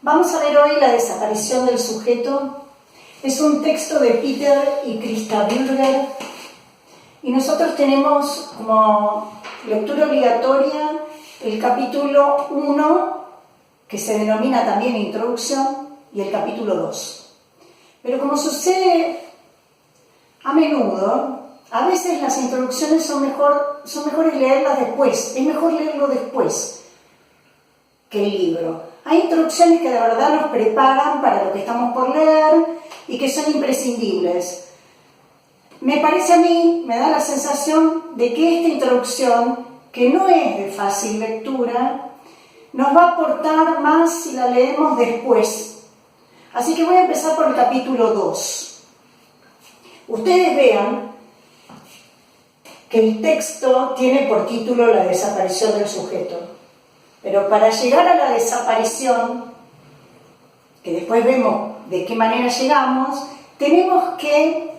Vamos a ver hoy la desaparición del sujeto. Es un texto de Peter y Krista Bürger y nosotros tenemos como lectura obligatoria el capítulo 1, que se denomina también Introducción, y el capítulo 2. Pero como sucede a menudo, a veces las introducciones son mejores leerlas después, es mejor leerlo después que el libro. Hay introducciones que de verdad nos preparan para lo que estamos por leer y que son imprescindibles. Me parece a mí, me da la sensación de que esta introducción, que no es de fácil lectura, nos va a aportar más si la leemos después. Así que voy a empezar por el capítulo 2. Ustedes vean que el texto tiene por título La desaparición del sujeto. Pero para llegar a la desaparición, que después vemos de qué manera llegamos, tenemos que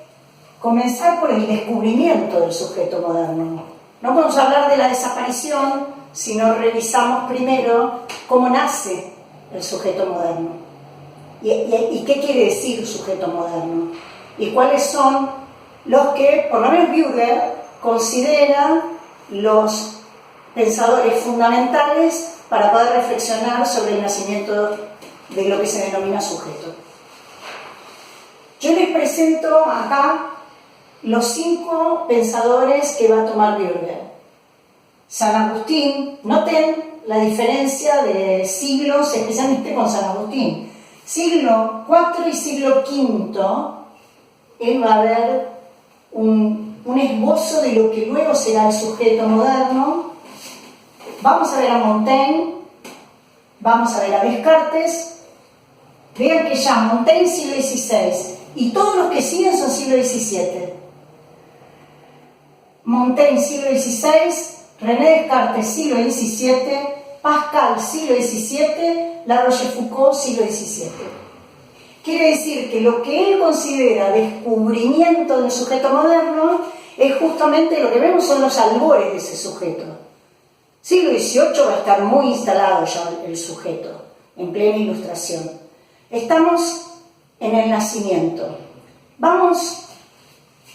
comenzar por el descubrimiento del sujeto moderno. No vamos a hablar de la desaparición si no revisamos primero cómo nace el sujeto moderno. ¿Y qué quiere decir sujeto moderno? Y cuáles son los que, por lo menos Bürger, considera los pensadores fundamentales para poder reflexionar sobre el nacimiento de lo que se denomina sujeto. Yo les presento acá los 5 pensadores que va a tomar Bürger. San Agustín, noten la diferencia de siglos, especialmente con San Agustín. Siglo IV y siglo V, él va a ver un esbozo de lo que luego será el sujeto moderno. Vamos a ver a Montaigne, vamos a ver a Descartes. Vean que ya Montaigne siglo XVI y todos los que siguen son siglo XVII. Montaigne siglo XVI, René Descartes siglo XVII, Pascal siglo XVII, La Rochefoucauld siglo XVII. Quiere decir que lo que él considera descubrimiento del sujeto moderno es justamente lo que vemos son los albores de ese sujeto. Siglo XVIII va a estar muy instalado ya el sujeto, en plena ilustración. Estamos en el nacimiento. Vamos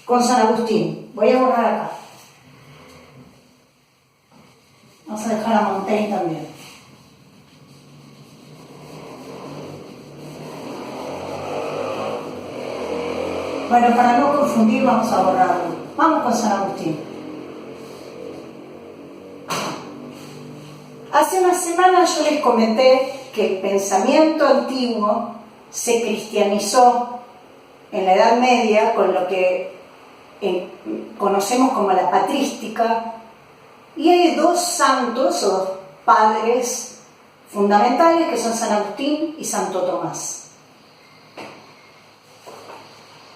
con San Agustín. Voy a borrar acá. Vamos a dejar a Montaigne también. Bueno, para no confundir vamos a borrarlo. Vamos con San Agustín. Hace unas semanas yo les comenté que el pensamiento antiguo se cristianizó en la Edad Media con lo que conocemos como la patrística, y hay 2 santos o 2 padres fundamentales que son San Agustín y Santo Tomás.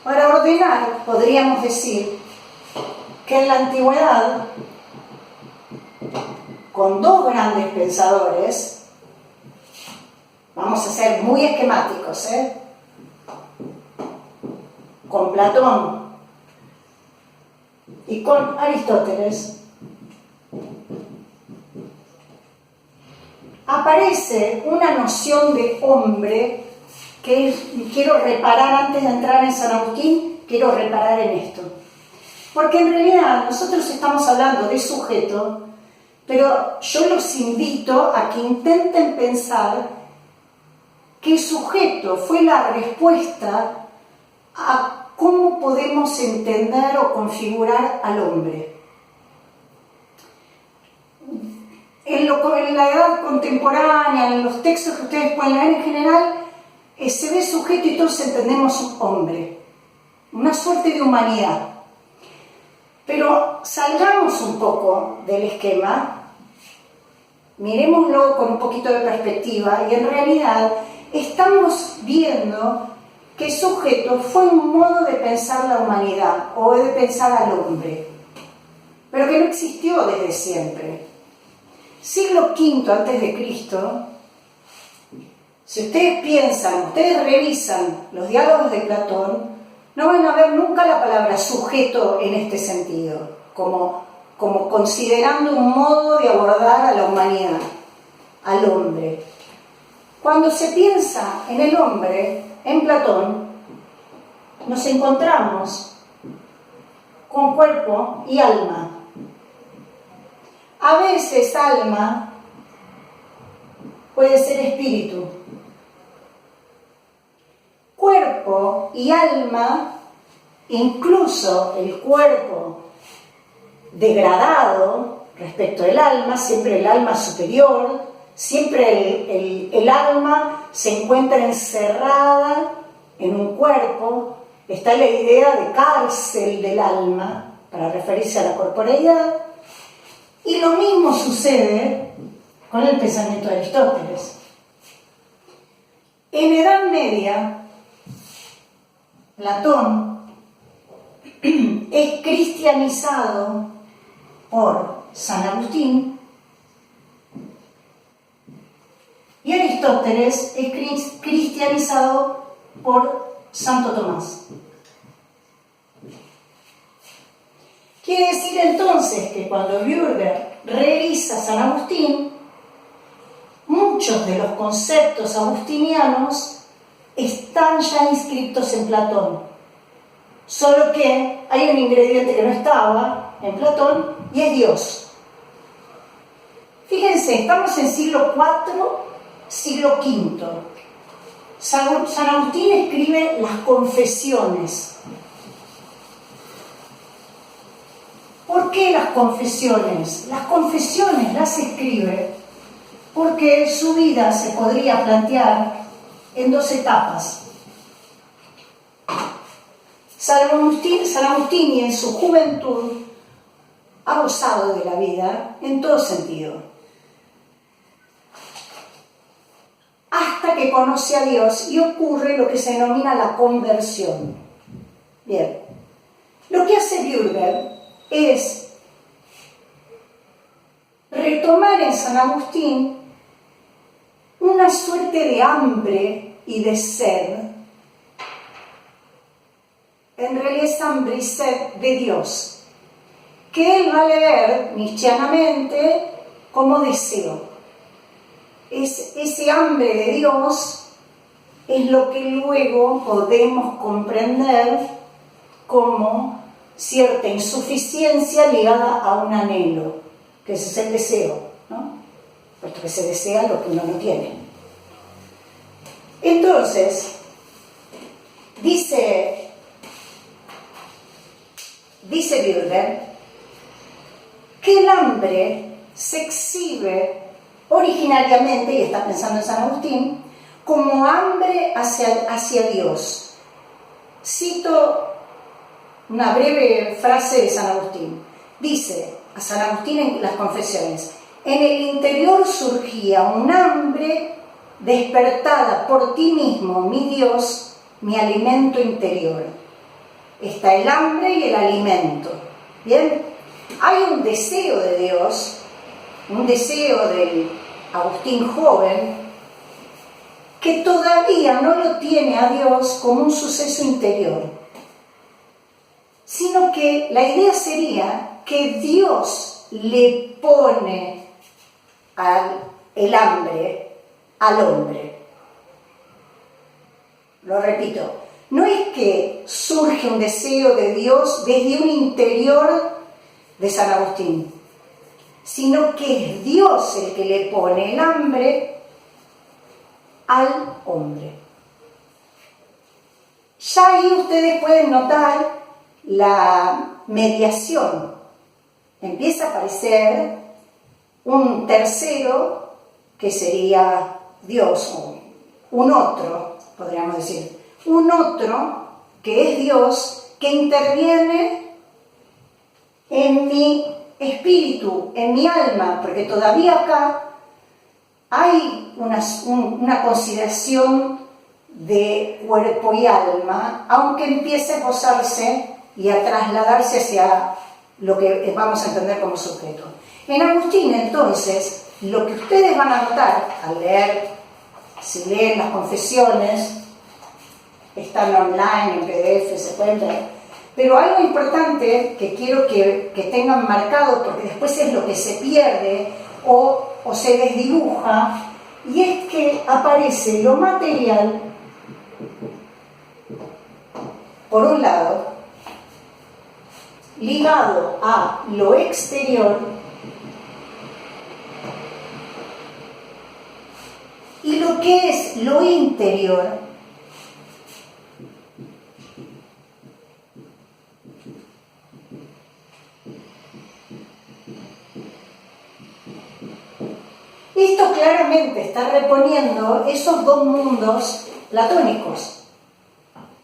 Para ordenar, podríamos decir que en la antigüedad, con 2 grandes pensadores, vamos a ser muy esquemáticos, con Platón y con Aristóteles, aparece una noción de hombre que quiero reparar antes de entrar en San Agustín, quiero reparar en esto. Porque en realidad nosotros estamos hablando de sujeto, pero yo los invito a que intenten pensar que el sujeto fue la respuesta a cómo podemos entender o configurar al hombre. En la edad contemporánea, en los textos que ustedes pueden leer en general, se ve sujeto y todos entendemos un hombre, una suerte de humanidad. Pero salgamos un poco del esquema, miremoslo con un poquito de perspectiva y en realidad estamos viendo que sujeto fue un modo de pensar la humanidad o de pensar al hombre, pero que no existió desde siempre. Siglo V antes de Cristo, si ustedes piensan, ustedes revisan los diálogos de Platón, no van a ver nunca la palabra sujeto en este sentido, como considerando un modo de abordar a la humanidad, al hombre. Cuando se piensa en el hombre, en Platón, nos encontramos con cuerpo y alma. A veces alma puede ser espíritu. Cuerpo y alma, incluso el cuerpo degradado respecto del alma, siempre el alma superior, siempre el alma se encuentra encerrada en un cuerpo. Está la idea de cárcel del alma para referirse a la corporeidad, y lo mismo sucede con el pensamiento de Aristóteles. En Edad Media, Platón es cristianizado por San Agustín y Aristóteles es cristianizado por Santo Tomás. Quiere decir entonces que cuando Bürger revisa San Agustín, muchos de los conceptos agustinianos están ya inscritos en Platón, solo que hay un ingrediente que no estaba en Platón y es Dios. Fíjense, estamos en siglo IV, siglo V. San Agustín escribe las Confesiones. ¿Por qué las confesiones? Las confesiones las escribe porque su vida se podría plantear en dos etapas. San Agustín en su juventud ha gozado de la vida en todo sentido, hasta que conoce a Dios y ocurre lo que se denomina la conversión. Bien, lo que hace Bürger es retomar en San Agustín una suerte de hambre y de sed. En realidad es hambre y sed de Dios, que él va a leer nietzscheanamente como deseo. Ese hambre de Dios es lo que luego podemos comprender como cierta insuficiencia ligada a un anhelo, que ese es el deseo, ¿no? Puesto que se desea lo que uno no tiene. Entonces, dice Bürger que el hambre se exhibe originariamente, y está pensando en San Agustín, como hambre hacia Dios. Cito una breve frase de San Agustín. Dice a San Agustín en las Confesiones: en el interior surgía un hambre despertada por ti mismo, mi Dios, mi alimento interior. Está el hambre y el alimento. Bien, hay un deseo de Dios, un deseo del Agustín joven, que todavía no lo tiene a Dios como un suceso interior, sino que la idea sería que Dios le pone el hambre al hombre. Lo repito, no es que surge un deseo de Dios desde un interior de San Agustín, sino que es Dios el que le pone el hambre al hombre. Ya ahí ustedes pueden notar la mediación. Empieza a aparecer un tercero que sería Dios, o un otro, podríamos decir, un otro que es Dios, que interviene en mi espíritu, en mi alma, porque todavía acá hay una consideración de cuerpo y alma, aunque empiece a esbozarse y a trasladarse hacia lo que vamos a entender como sujeto. En Agustín, entonces, lo que ustedes van a notar al leer, si leen las Confesiones, están online, en PDF, se pueden leer, pero algo importante que quiero que tengan marcado, porque después es lo que se pierde o se desdibuja, y es que aparece lo material, por un lado, ligado a lo exterior, y lo que es lo interior esto claramente está reponiendo esos dos mundos platónicos.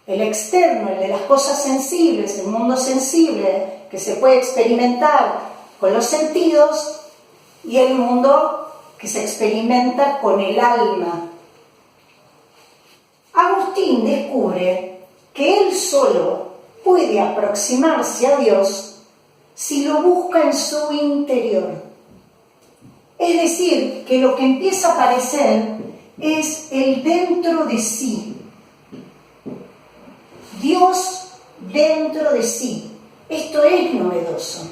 El externo, el de las cosas sensibles, el mundo sensible que se puede experimentar con los sentidos, y el mundo que se experimenta con el alma. Agustín descubre que él solo puede aproximarse a Dios si lo busca en su interior. Es decir, que lo que empieza a aparecer es el dentro de sí. Dios dentro de sí. Esto es novedoso.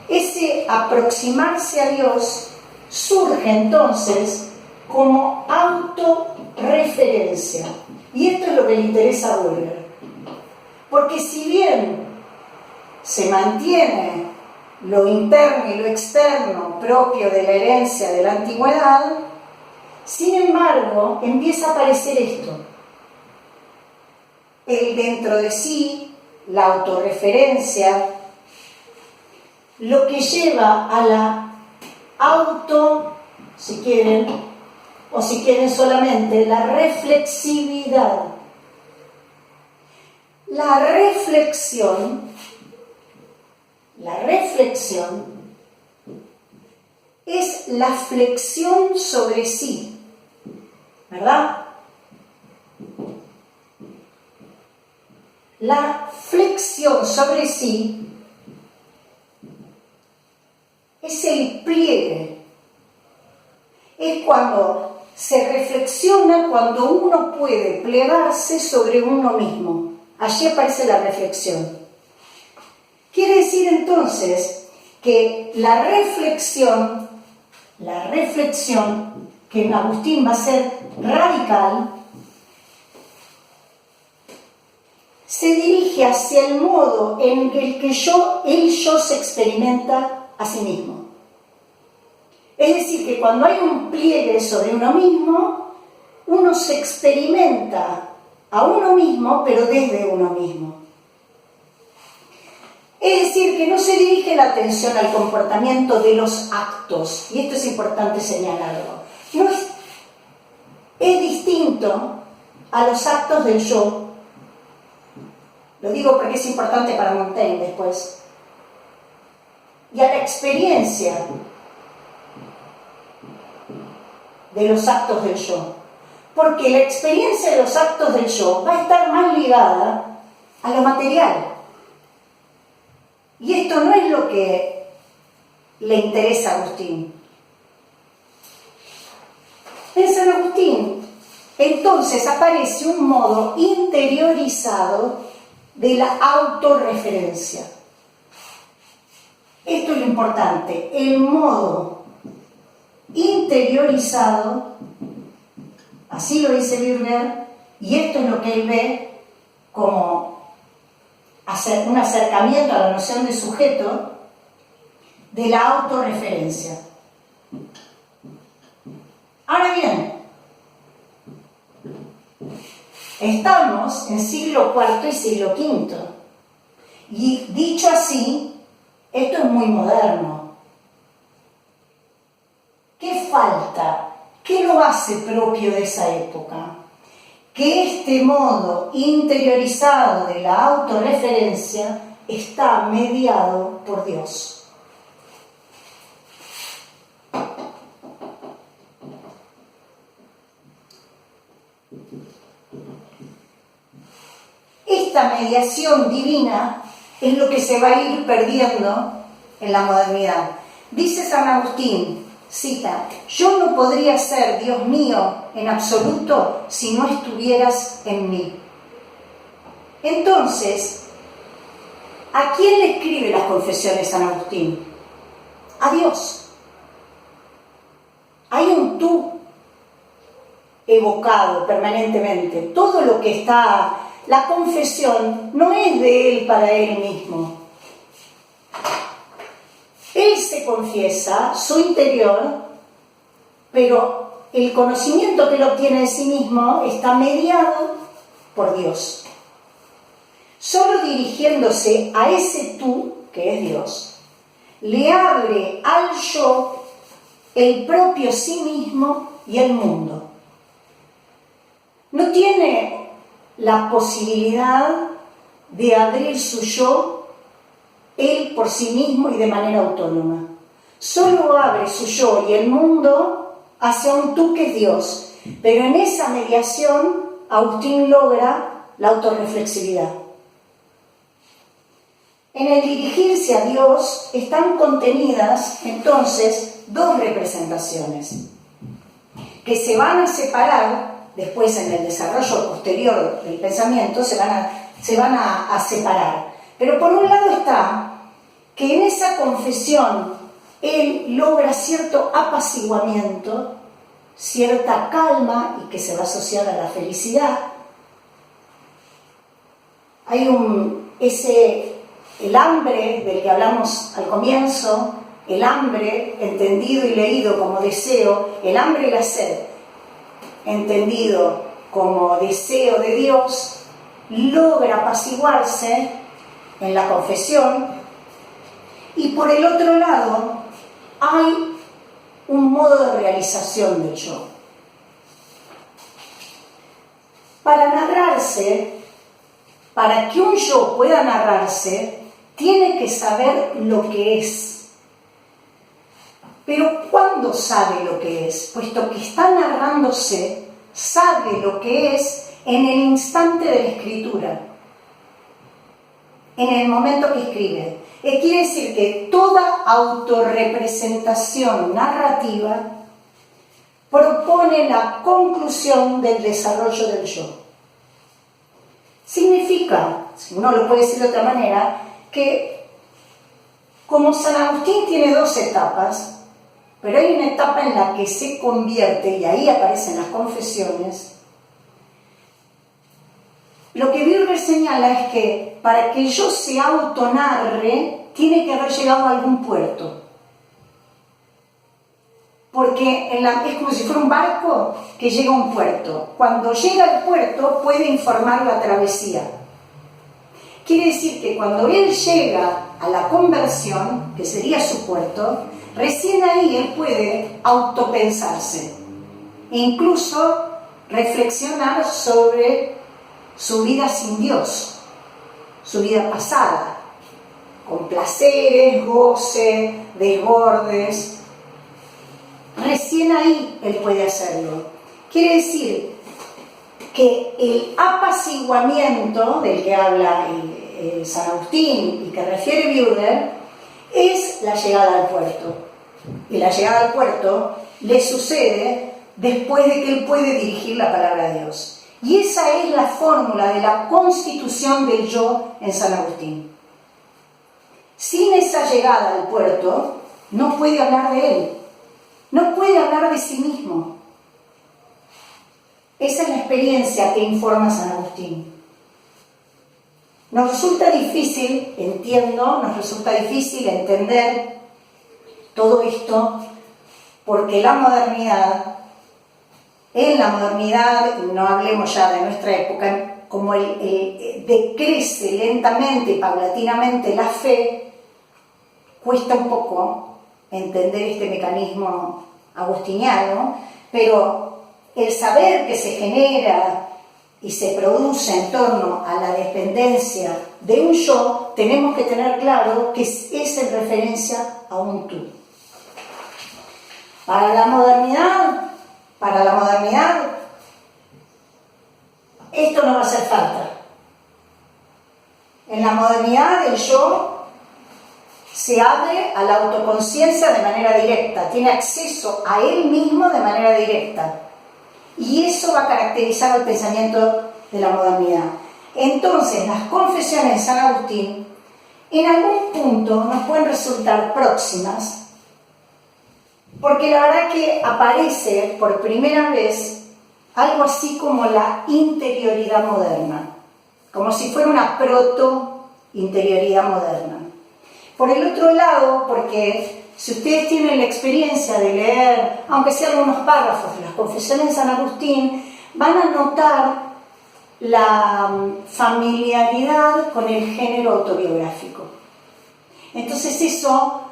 Ese aproximarse a Dios surge entonces como autorreferencia. Y esto es lo que le interesa a Bulger. Porque si bien se mantiene lo interno y lo externo propio de la herencia de la antigüedad, sin embargo, empieza a aparecer esto. El dentro de sí, la autorreferencia, lo que lleva a la si quieren, o si quieren solamente, la reflexividad. La reflexión es la flexión sobre sí, ¿verdad? La flexión sobre sí es el pliegue. Es cuando se reflexiona, cuando uno puede plegarse sobre uno mismo. Allí aparece la reflexión. Quiere decir entonces que la reflexión, que en Agustín va a ser radical, se dirige hacia el modo en el que el yo se experimenta a sí mismo. Es decir, que cuando hay un pliegue sobre uno mismo, uno se experimenta a uno mismo, pero desde uno mismo. Es decir, que no se dirige la atención al comportamiento de los actos, y esto es importante señalarlo. Es distinto a los actos del yo. Lo digo porque es importante para Montaigne después. Y a la experiencia de los actos del yo. Porque la experiencia de los actos del yo va a estar más ligada a lo material. Y esto no es lo que le interesa a Agustín. En San Agustín, entonces aparece un modo interiorizado de la autorreferencia. Esto es lo importante, el modo interiorizado, así lo dice Bulger, y esto es lo que él ve como un acercamiento a la noción de sujeto de la autorreferencia. Ahora bien, estamos en siglo IV y siglo V, y dicho así, esto es muy moderno. ¿Qué falta? ¿Qué lo hace propio de esa época? Que este modo interiorizado de la autorreferencia está mediado por Dios. Esta mediación divina es lo que se va a ir perdiendo en la modernidad. Dice San Agustín, cita, yo no podría ser Dios mío en absoluto si no estuvieras en mí. Entonces, ¿a quién le escribe las confesiones San Agustín? A Dios. hay un tú evocado permanentemente. Todo lo que está, la confesión no es de él para él mismo. Él se confiesa su interior, pero el conocimiento que él obtiene de sí mismo está mediado por Dios. Solo dirigiéndose a ese tú, que es Dios, le abre al yo el propio sí mismo y el mundo. No tiene la posibilidad de abrir su yo él por sí mismo y de manera autónoma. Solo abre su yo y el mundo hacia un tú que es Dios, pero en esa mediación Agustín logra la autorreflexividad. En el dirigirse a Dios están contenidas entonces dos representaciones que se van a separar después en el desarrollo posterior del pensamiento, se van a separar. Pero por un lado está que en esa confesión él logra cierto apaciguamiento, cierta calma y que se va a asociar a la felicidad. Hay el hambre del que hablamos al comienzo, el hambre entendido y leído como deseo, el hambre y la sed entendido como deseo de Dios, logra apaciguarse en la confesión. Y por el otro lado hay un modo de realización del yo. Para narrarse, para que un yo pueda narrarse, tiene que saber lo que es. Pero ¿cuándo sabe lo que es? Puesto que está narrándose, sabe lo que es en el instante de la escritura, en el momento que escribe. Quiere decir que toda autorrepresentación narrativa propone la conclusión del desarrollo del yo. Significa, si uno lo puede decir de otra manera, que como San Agustín tiene dos etapas, pero hay una etapa en la que se convierte, y ahí aparecen las confesiones, lo que Bürger señala es que para que yo se autonarre, tiene que haber llegado a algún puerto. Porque es como si fuera un barco que llega a un puerto. Cuando llega al puerto puede informar la travesía. Quiere decir que cuando él llega a la conversión, que sería su puerto, recién ahí él puede autopensarse e incluso reflexionar sobre su vida sin Dios, su vida pasada, con placeres, goce, desbordes. Recién ahí él puede hacerlo. Quiere decir que el apaciguamiento del que habla San Agustín y que refiere Bürger es la llegada al puerto. Y la llegada al puerto le sucede después de que él puede dirigir la palabra de Dios. Y esa es la fórmula de la constitución del yo en San Agustín. Sin esa llegada al puerto, no puede hablar de él, no puede hablar de sí mismo. Esa es la experiencia que informa San Agustín. Nos resulta difícil, nos resulta difícil entender todo esto porque en la modernidad, no hablemos ya de nuestra época, como decrece lentamente y paulatinamente la fe, cuesta un poco entender este mecanismo agustiniano, pero el saber que se genera y se produce en torno a la dependencia de un yo, tenemos que tener claro que es en referencia a un tú. Para la modernidad, esto no va a hacer falta. En la modernidad el yo se abre a la autoconciencia de manera directa, tiene acceso a él mismo de manera directa. Y eso va a caracterizar el pensamiento de la modernidad. Entonces, las confesiones de San Agustín, en algún punto nos pueden resultar próximas, porque la verdad que aparece por primera vez algo así como la interioridad moderna, como si fuera una proto-interioridad moderna. Por el otro lado, porque si ustedes tienen la experiencia de leer, aunque sea algunos párrafos de las Confesiones de San Agustín, van a notar la familiaridad con el género autobiográfico. Entonces eso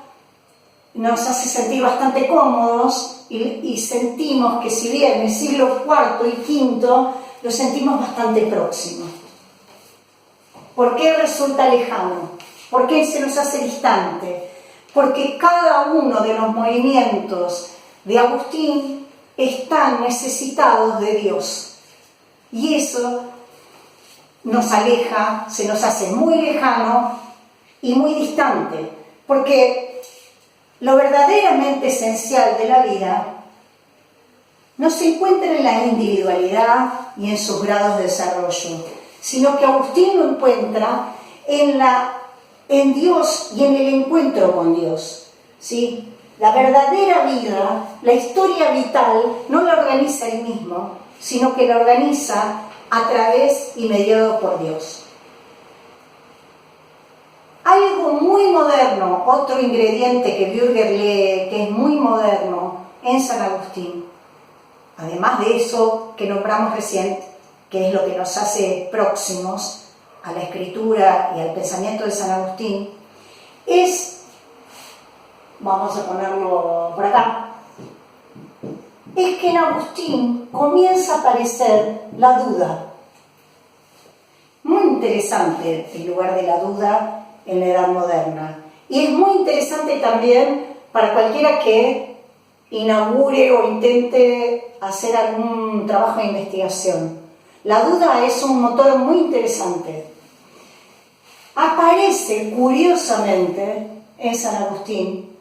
nos hace sentir bastante cómodos y sentimos que si bien el siglo IV y V lo sentimos bastante próximo. ¿Por qué resulta lejano? ¿Por qué se nos hace distante? Porque cada uno de los movimientos de Agustín están necesitados de Dios. Y eso nos aleja, se nos hace muy lejano y muy distante. Porque lo verdaderamente esencial de la vida no se encuentra en la individualidad y en sus grados de desarrollo, sino que Agustín lo encuentra en Dios y en el encuentro con Dios, ¿sí? La verdadera vida, la historia vital, no la organiza él mismo, sino que la organiza a través y mediado por Dios. Algo muy moderno, otro ingrediente que Bürger lee, que es muy moderno en San Agustín, además de eso que nombramos recién, que es lo que nos hace próximos a la escritura y al pensamiento de San Agustín, es, vamos a ponerlo por acá, es que en Agustín comienza a aparecer la duda. Muy interesante el lugar de la duda en la Edad Moderna. Y es muy interesante también para cualquiera que inaugure o intente hacer algún trabajo de investigación. La duda es un motor muy interesante. Aparece curiosamente en San Agustín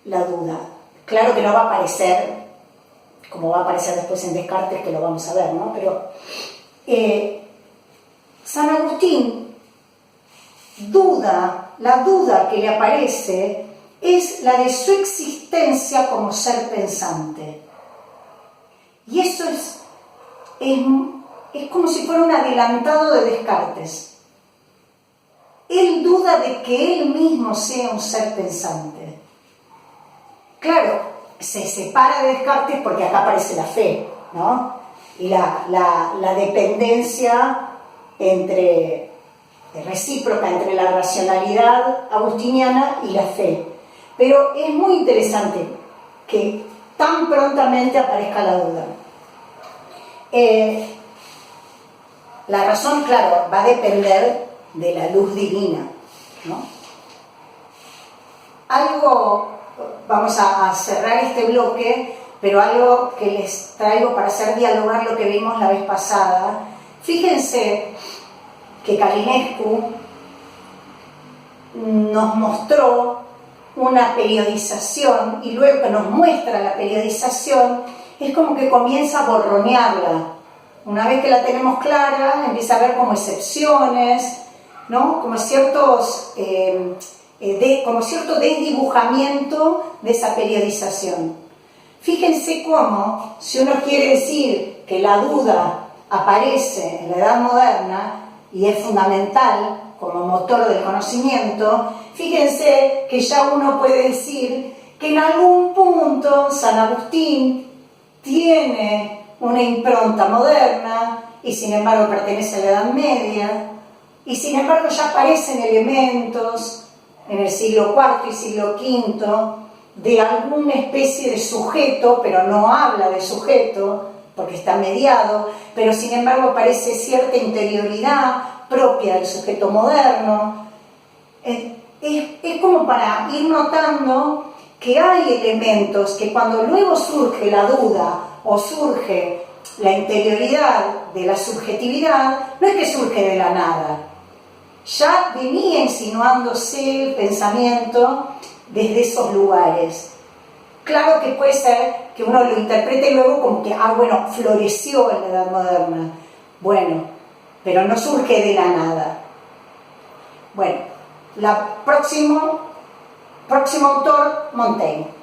la duda. Claro que no va a aparecer, como va a aparecer después en Descartes, que lo vamos a ver, ¿no? Pero San Agustín la duda que le aparece es la de su existencia como ser pensante. Y eso es como si fuera un adelantado de Descartes. Él duda de que él mismo sea un ser pensante. Claro, se separa de Descartes porque acá aparece la fe, ¿no? Y la dependencia recíproca entre la racionalidad agustiniana y la fe. Pero es muy interesante que tan prontamente aparezca la duda. La razón, claro, va a depender de la luz divina, ¿no? Vamos a cerrar este bloque, pero algo que les traigo para hacer dialogar lo que vimos la vez pasada. Fíjense que Calinescu nos mostró una periodización y luego que nos muestra la periodización es como que comienza a borronearla. Una vez que la tenemos clara, empieza a haber como excepciones, ¿no? Como cierto desdibujamiento de esa periodización. Fíjense cómo, si uno quiere decir que la duda aparece en la Edad Moderna y es fundamental como motor del conocimiento, fíjense que ya uno puede decir que en algún punto San Agustín tiene una impronta moderna y sin embargo pertenece a la Edad Media, y sin embargo ya aparecen elementos en el siglo IV y siglo V de alguna especie de sujeto, pero no habla de sujeto porque está mediado, pero sin embargo aparece cierta interioridad propia del sujeto moderno. Es como para ir notando que hay elementos que cuando luego surge la duda o surge la interioridad de la subjetividad, no es que surge de la nada. Ya venía insinuándose el pensamiento desde esos lugares. Claro que puede ser que uno lo interprete luego como que, floreció en la Edad Moderna. Bueno, pero no surge de la nada. Bueno, próximo autor, Montaigne.